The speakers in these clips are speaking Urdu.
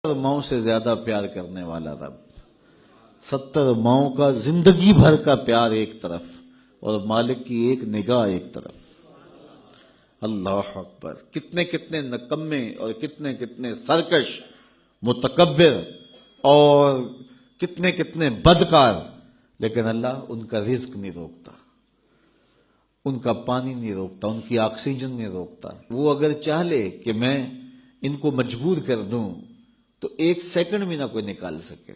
ماؤں سے زیادہ پیار کرنے والا رب، 70 ماؤں کا زندگی بھر کا پیار ایک طرف اور مالک کی ایک نگاہ ایک طرف۔ اللہ اکبر! کتنے کتنے نکمے اور کتنے کتنے سرکش، متکبر اور کتنے کتنے بدکار، لیکن اللہ ان کا رزق نہیں روکتا، ان کا پانی نہیں روکتا، ان کی آکسیجن نہیں روکتا۔ وہ اگر چاہے کہ میں ان کو مجبور کر دوں تو ایک سیکنڈ بھی نہ کوئی نکال سکے۔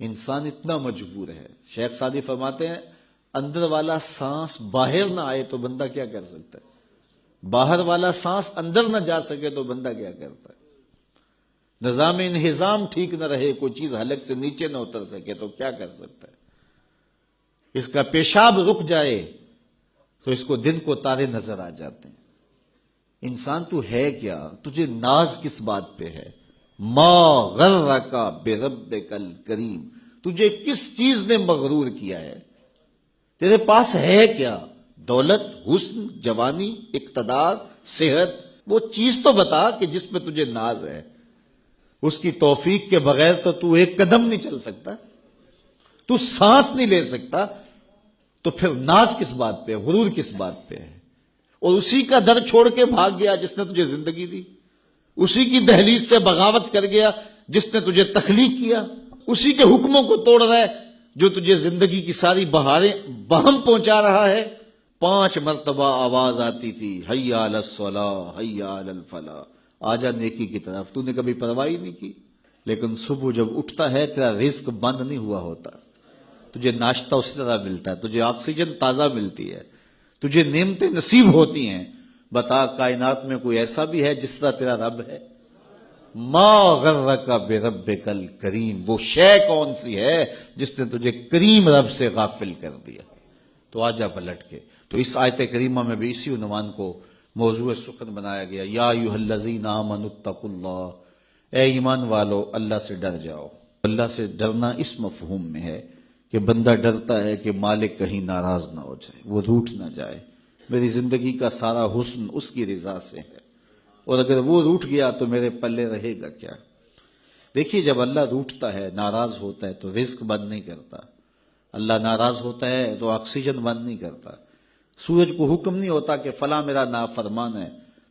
انسان اتنا مجبور ہے۔ شیخ سعدی فرماتے ہیں اندر والا سانس باہر نہ آئے تو بندہ کیا کر سکتا ہے؟ باہر والا سانس اندر نہ جا سکے تو بندہ کیا کرتا ہے؟ نظام انہضام ٹھیک نہ رہے، کوئی چیز حلق سے نیچے نہ اتر سکے تو کیا کر سکتا ہے؟ اس کا پیشاب رک جائے تو اس کو دن کو تارے نظر آ جاتے ہیں۔ انسان تو ہے کیا؟ تجھے ناز کس بات پہ ہے؟ ما غرک بربک الکریم، تجھے کس چیز نے مغرور کیا ہے؟ تیرے پاس ہے کیا؟ دولت، حسن، جوانی، اقتدار، صحت، وہ چیز تو بتا کہ جس پہ تجھے ناز ہے۔ اس کی توفیق کے بغیر تو ایک قدم نہیں چل سکتا، تو سانس نہیں لے سکتا، تو پھر ناز کس بات پہ ہے؟ غرور کس بات پہ ہے؟ اور اسی کا در چھوڑ کے بھاگ گیا جس نے تجھے زندگی دی، اسی کی دہلیز سے بغاوت کر گیا جس نے تجھے تخلیق کیا، اسی کے حکموں کو توڑ رہا ہے جو تجھے زندگی کی ساری بہاریں بہم پہنچا رہا ہے۔ 5 مرتبہ آواز آتی تھی، حی علی الصلاۃ، حی علی الفلاح، آجا نیکی کی طرف، تو نے کبھی پرواہ نہیں کی۔ لیکن صبح جب اٹھتا ہے تیرا رزق بند نہیں ہوا ہوتا، تجھے ناشتہ اسی طرح ملتا ہے، تجھے آکسیجن تازہ ملتی ہے، تجھے نعمتیں نصیب ہوتی ہیں۔ بتا کائنات میں کوئی ایسا بھی ہے جس طرح تیرا رب ہے؟ ما غرک بربک الکریم، وہ شے کون سی ہے جس نے تجھے کریم رب سے غافل کر دیا؟ تو آجا پلٹ کے۔ تو اس آیت کریمہ میں بھی اسی عنوان کو موضوع سخن بنایا گیا، یا ایھا الذین آمنوا اتقوا اللہ، اے ایمان والو اللہ سے ڈر جاؤ۔ اللہ سے ڈرنا اس مفہوم میں ہے کہ بندہ ڈرتا ہے کہ مالک کہیں ناراض نہ ہو جائے، وہ روٹھ نہ جائے، میری زندگی کا سارا حسن اس کی رضا سے ہے، اور اگر وہ روٹھ گیا تو میرے پلے رہے گا کیا؟ دیکھیے جب اللہ روٹھتا ہے، ناراض ہوتا ہے تو رزق بند نہیں کرتا، اللہ ناراض ہوتا ہے تو آکسیجن بند نہیں کرتا، سورج کو حکم نہیں ہوتا کہ فلاں میرا نافرمان ہے،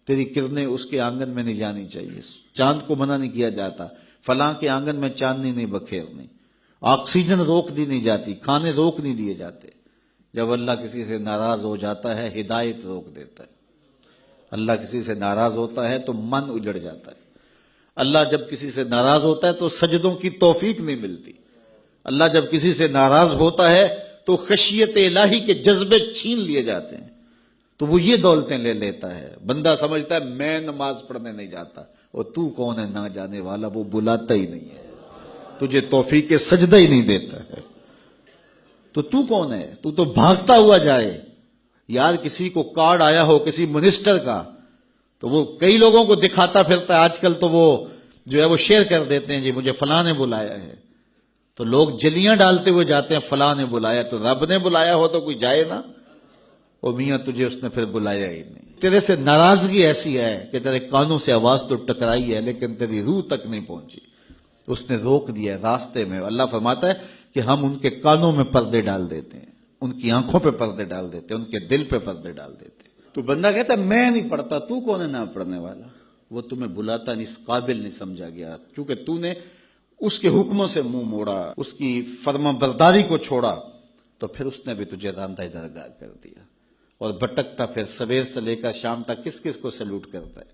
تیری کرنیں اس کے آنگن میں نہیں جانی چاہیے، چاند کو منع نہیں کیا جاتا فلاں کے آنگن میں چاندنی نہیں بکھیرنی، آکسیجن روک دی نہیں جاتی، کھانے روک نہیں دیے جاتے۔ جب اللہ کسی سے ناراض ہو جاتا ہے ہدایت روک دیتا ہے، اللہ کسی سے ناراض ہوتا ہے تو من اجڑ جاتا ہے، اللہ جب کسی سے ناراض ہوتا ہے تو سجدوں کی توفیق نہیں ملتی، اللہ جب کسی سے ناراض ہوتا ہے تو خشیت الہی کے جذبے چھین لیے جاتے ہیں، تو وہ یہ دولتیں لے لیتا ہے۔ بندہ سمجھتا ہے میں نماز پڑھنے نہیں جاتا، اور تو کون ہے نہ جانے والا، وہ بلاتا ہی نہیں ہے، تجھے توفیق سجدہ ہی نہیں دیتا ہے، تو کون ہے؟ تو بھاگتا ہوا جائے۔ یار کسی کو کارڈ آیا ہو کسی منسٹر کا تو وہ کئی لوگوں کو دکھاتا پھرتا ہے، آج کل تو وہ جو ہے وہ شیئر کر دیتے ہیں، جی مجھے فلاں نے بلایا ہے، تو لوگ جلیاں ڈالتے ہوئے جاتے ہیں فلاں نے بلایا، تو رب نے بلایا ہو تو کوئی جائے نا؟ او میاں تجھے اس نے پھر بلایا ہی نہیں، تیرے سے ناراضگی ایسی ہے کہ تیرے کانوں سے آواز تو ٹکرائی ہے لیکن تیری روح تک نہیں پہنچی، اس نے روک دیا ہے راستے میں۔ اللہ فرماتا ہے کہ ہم ان کے کانوں میں پردے ڈال دیتے ہیں، ان کی آنکھوں پہ پردے ڈال دیتے ہیں، ان کے دل پہ پردے ڈال دیتے ہیں۔ تو بندہ کہتا ہے میں نہیں پڑھتا، تو کون ہے نہ پڑھنے والا؟ وہ تمہیں بلاتا نہیں، اس قابل نہیں سمجھا گیا، کیونکہ تو نے اس کے حکموں سے منہ موڑا، اس کی فرما برداری کو چھوڑا، تو پھر اس نے بھی تجھے راندہ درگاہ کر دیا، اور بھٹکتا پھر سویر سے لے کر شام تک کس کس کو سلوٹ کرتا ہے،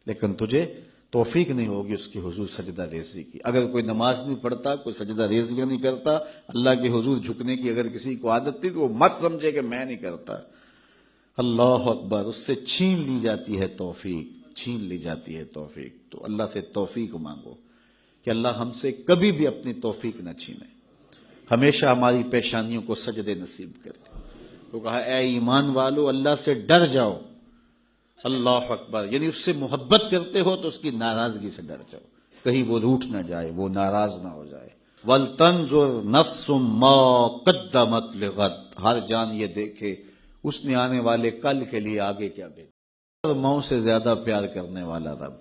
لیکن تجھے توفیق نہیں ہوگی اس کی حضور سجدہ ریزی کی۔ اگر کوئی نماز نہیں پڑھتا، کوئی سجدہ ریزیاں نہیں کرتا، اللہ کے حضور جھکنے کی اگر کسی کو عادت تھی تو وہ مت سمجھے کہ میں نہیں کرتا۔ اللہ اکبر! اس سے چھین لی جاتی ہے توفیق، چھین لی جاتی ہے توفیق۔ تو اللہ سے توفیق مانگو کہ اللہ ہم سے کبھی بھی اپنی توفیق نہ چھینے، ہمیشہ ہماری پیشانیوں کو سجدے نصیب کرے۔ تو کہا اے ایمان والو اللہ سے ڈر جاؤ۔ اللہ اکبر! یعنی اس سے محبت کرتے ہو تو اس کی ناراضگی سے ڈر جاؤ، کہیں وہ روٹھ نہ جائے، وہ ناراض نہ ہو جائے۔ وَلْتَنْظُرْ نَفْسٌ مَا قَدَّمَتْ لِغَدٍ، ہر جان یہ دیکھے اس نے آنے والے کل کے لیے آگے کیا بھیجا۔ ماؤں سے زیادہ پیار کرنے والا رب،